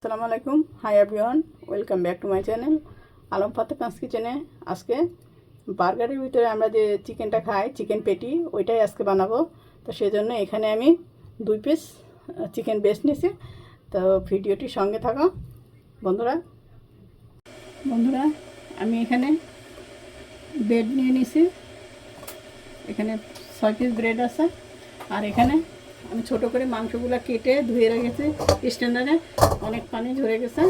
আসসালামু আলাইকুম, hi everyone, welcome back to my channel Alam ফাতে পাঁচ কিচেনে। আজকে বার্গারের ভিতরে আমরা যে চিকেনটা খাই, চিকেন পেটি, ওইটাই আজকে বানাবো। তো সেজন্য এখানে আমি 2 পিস চিকেন ব্রেস্ট নিয়েছি। তো ভিডিওটি সঙ্গে থাকো বন্ধুরা। আমি এখানে ব্রেড নিয়ে নিয়েছি। এখানে 6 পিস ব্রেড আছে। আর এখানে আমি ছোট করে মাংসগুলো কেটে ধুয়ে রেখেছি স্ট্যান্ডারে, অনেক পানি ঝরে গেছে।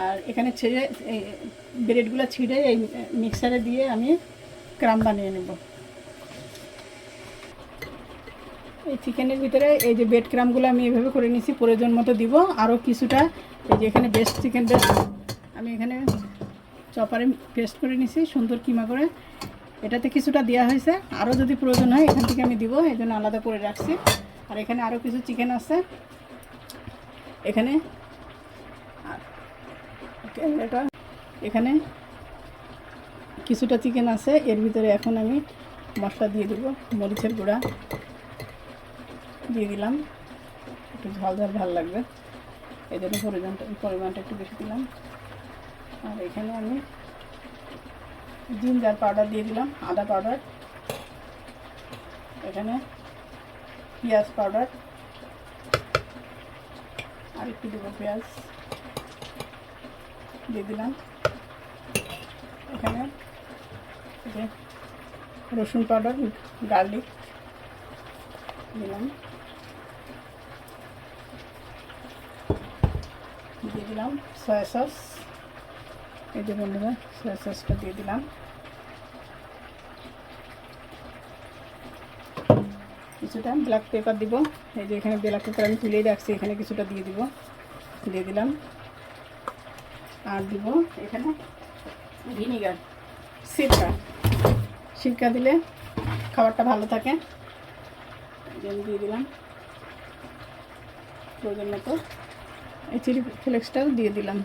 আর এখানে ছেড়ে এই ব্রেডগুলো ছিঁড়ে এই মিক্সারে দিয়ে আমি ক্রাম বানিয়ে নেব। এই চিকেনের ভিতরে এই যে ব্রেড ক্রামগুলো আমি এভাবে করে নিয়েছি, প্রয়োজন মতো দিব। আরও কিছুটা এই যে এখানে বেস্ট চিকেন ব্রেস্ট আমি এখানে চপারে পেস্ট করে নিয়েছি সুন্দর কিমা করে, এটাতে কিছুটা দেওয়া হয়েছে। আরও যদি প্রয়োজন হয় এখান থেকে আমি দিব, এই জন্য আলাদা করে রাখছি। আর এখানে আরও কিছু চিকেন আছে এখানে। এখানে কিছুটা চিকেন আছে, এর ভিতরে এখন আমি মশলা দিয়ে দেব। মরিচের গুঁড়া দিয়ে দিলাম, একটু ঝাল ঝাল ভালো লাগবে, এই জন্য পরিমাণটা একটু বেশি দিলাম। আর এখানে আমি জিঞ্জার পাউডার দিয়ে দিলাম, আদা পাউডার, এখানে পেঁয়াজ পাউডার, আর একটু দেবো পেঁয়াজ দিয়ে দিলাম। এখানে রসুন পাউডার, গার্লিক দিলাম, দিয়ে দিলাম সয়া সস। এই যে বন্ধুরা, সয়া সসটা দিয়ে দিলাম। কিছুটা ব্ল্যাক পেপার দিব, এই যে এখানে ব্ল্যাক পেপার আমি তুলেই রাখছি, এখানে কিছুটা দিয়ে দিলাম। আর দিব এখানে ভিনিগার, সিরকা দিলে খাবারটা ভালো থাকে, দিয়ে দিলাম প্রয়োজন মতো। এই চিলি ফ্লেক্সটাও দিয়ে দিলাম।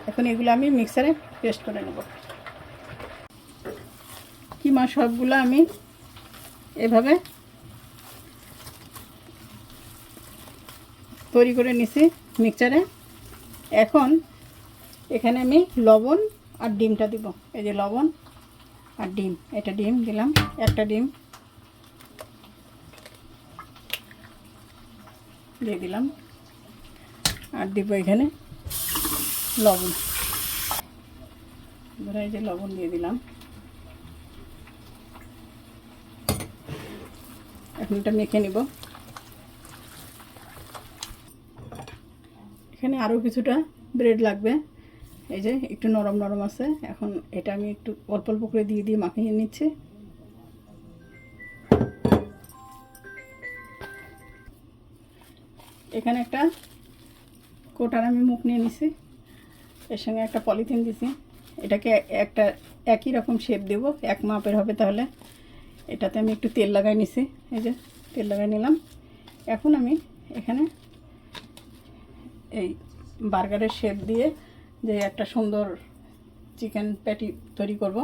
এখন এগুলো আমি মিক্সারে পেস্ট করে নেব। কিমা সবগুলো আমি এভাবে তৈরি করে নিছি মিক্সারে। এখন এখানে আমি লবণ আর ডিমটা দিব। এই যে লবণ আর ডিম, এটা ডিম দিলাম, একটা ডিম দিয়ে দিলাম। আর দিব এখানে লবণ, এই যে লবণ দিয়ে দিলাম। এখন এটা মেখে নিব। এখানে আরও কিছুটা ব্রেড লাগবে, এই যে একটু নরম নরম আছে। এখন এটা আমি একটু অল্প অল্প করে দিয়ে মাখিয়ে নিচ্ছি। এখানে একটা কোটার আমি মুখ নিয়ে নিছি, এর সঙ্গে একটা পলিথিন দিছি। এটাকে একটা একই রকম শেপ দেব, এক মাপের হবে তাহলে। এটাতে আমি একটু তেল লাগাই নিছি, এই যে তেল লাগাই নিলাম। এখন আমি এখানে এই বার্গারের শেপ দিয়ে যে একটা সুন্দর চিকেন প্যাটি তৈরি করব।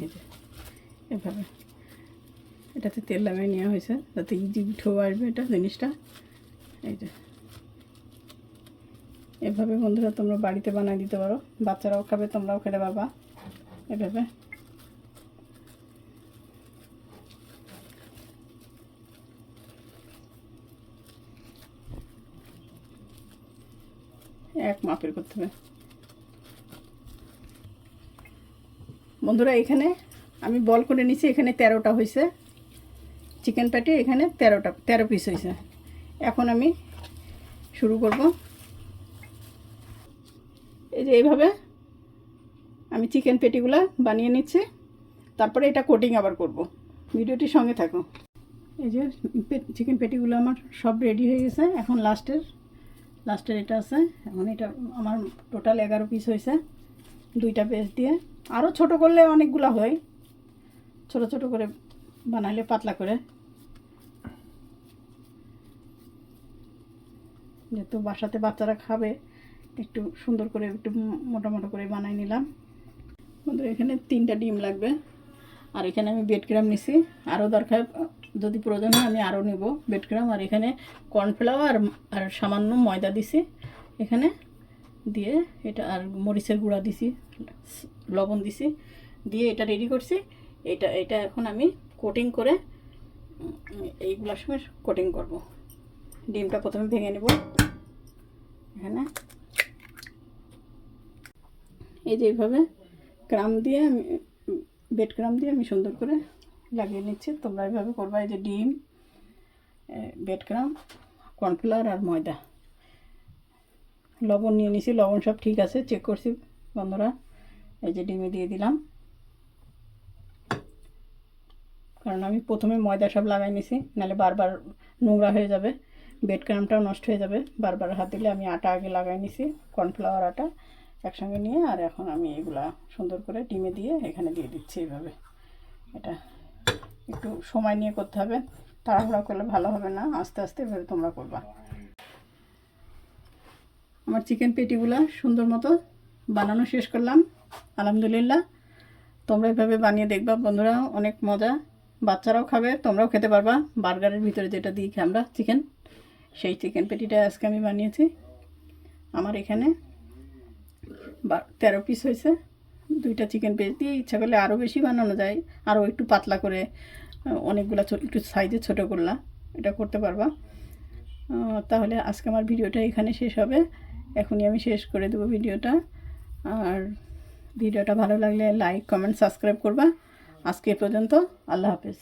এই যে এভাবে এটাতে তেল লাগাই নেওয়া হয়েছে যাতে ইজি উঠেও আসবে এটা জিনিসটা। এই যে এভাবে বন্ধুরা তোমরা বাড়িতে বানিয়ে দিতে পারো, বাচ্চারাও খাবে, তোমরাও খেতে পারবা এভাবে। এক মাপের করতে হবে বন্ধুরা। এখানে আমি বল করে নিছি, এখানে 13টা হয়েছে চিকেন প্যাটি, এখানে 13 পিস হয়েছে। এখন আমি শুরু করব। এই যে এইভাবে আমি চিকেন পেটিগুলো বানিয়ে নিচ্ছি, তারপরে এটা কোটিং আবার করব। ভিডিওটির সঙ্গে থাকো। এই যে চিকেন পেটিগুলো আমার সব রেডি হয়ে গেছে। এখন লাস্টের এটা আছে। এখন এটা আমার টোটাল 11 পিস হয়েছে 2টা পেস দিয়ে। আরও ছোট করলে অনেকগুলো হয়, ছোট ছোট করে বানাইলে পাতলা করে, যেহেতু বাসাতে বাচ্চারা খাবে একটু সুন্দর করে একটু মোটা মোটা করে বানাই নিলাম। বন্ধুরা এখানে 3টা ডিম লাগবে। আর এখানে আমি ব্রেড ক্রাম নিছি, আরও দরকার যদি প্রয়োজন হয় আমি আরও নেব ব্রেড ক্রাম। আর এখানে কর্নফ্লাওয়ার আর সামান্য ময়দা দিছি এখানে দিয়ে, এটা আর মরিচের গুঁড়া দিছি, লবণ দিছি, দিয়ে এটা রেডি করছি। এটা এখন আমি কোটিং করে এইগুলোর সঙ্গে কোটিং করব। ডিমটা প্রথমে ভেঙে নেব। এখানে এই যে এইভাবে ক্রাম দিয়ে আমি ব্রেড ক্রাম দিয়ে আমি সুন্দর করে লাগিয়ে নিচ্ছি। তোমরা এইভাবে করবা। এই যে ডিম, ব্রেড ক্রাম, কর্নফ্লাওয়ার আর ময়দা, লবণ নিয়ে নিছি, লবণ সব ঠিক আছে, চেক করছি বন্ধুরা। এই যে ডিমে দিয়ে দিলাম, কারণ আমি প্রথমে ময়দা সব লাগাই নিছি, নাহলে বারবার নোংরা হয়ে যাবে, ব্রেড ক্রামটাও নষ্ট হয়ে যাবে বারবার হাত দিলে। আমি আটা আগে লাগাই নিছি, কর্নফ্লাওয়ার আটা একসঙ্গে নিয়ে। আর এখন আমি এগুলা সুন্দর করে ডিমে দিয়ে এখানে দিয়ে দিচ্ছি এইভাবে। এটা একটু সময় নিয়ে করতে হবে, তাড়াহুড়া করলে ভালো হবে না, আস্তে আস্তে এভাবে তোমরা করবা। আমার চিকেন পেটিগুলো সুন্দর মতো বানানো শেষ করলাম, আলহামদুলিল্লাহ। তোমরা এভাবে বানিয়ে দেখবা বন্ধুরা, অনেক মজা, বাচ্চারাও খাবে, তোমরাও খেতে পারবা। বার্গারের ভিতরে যেটা দিই আমরা চিকেন, সেই চিকেন পেটিটা আজকে আমি বানিয়েছি। আমার এখানে 13 পিস হয়েছে। 2টা চিকেন পেটি দিয়ে ইচ্ছা করলে আরও বেশি বানানো যায়, আরও একটু পাতলা করে অনেকগুলো একটু সাইজে ছোটো করলা, এটা করতে পারবা। তাহলে আজকে আমার ভিডিওটা এখানে শেষ হবে। এখনই আমি শেষ করে দেবো ভিডিওটা। আর ভিডিওটা ভালো লাগলে লাইক, কমেন্ট, সাবস্ক্রাইব করবা। আজকে এ পর্যন্ত, আল্লাহ হাফেজ।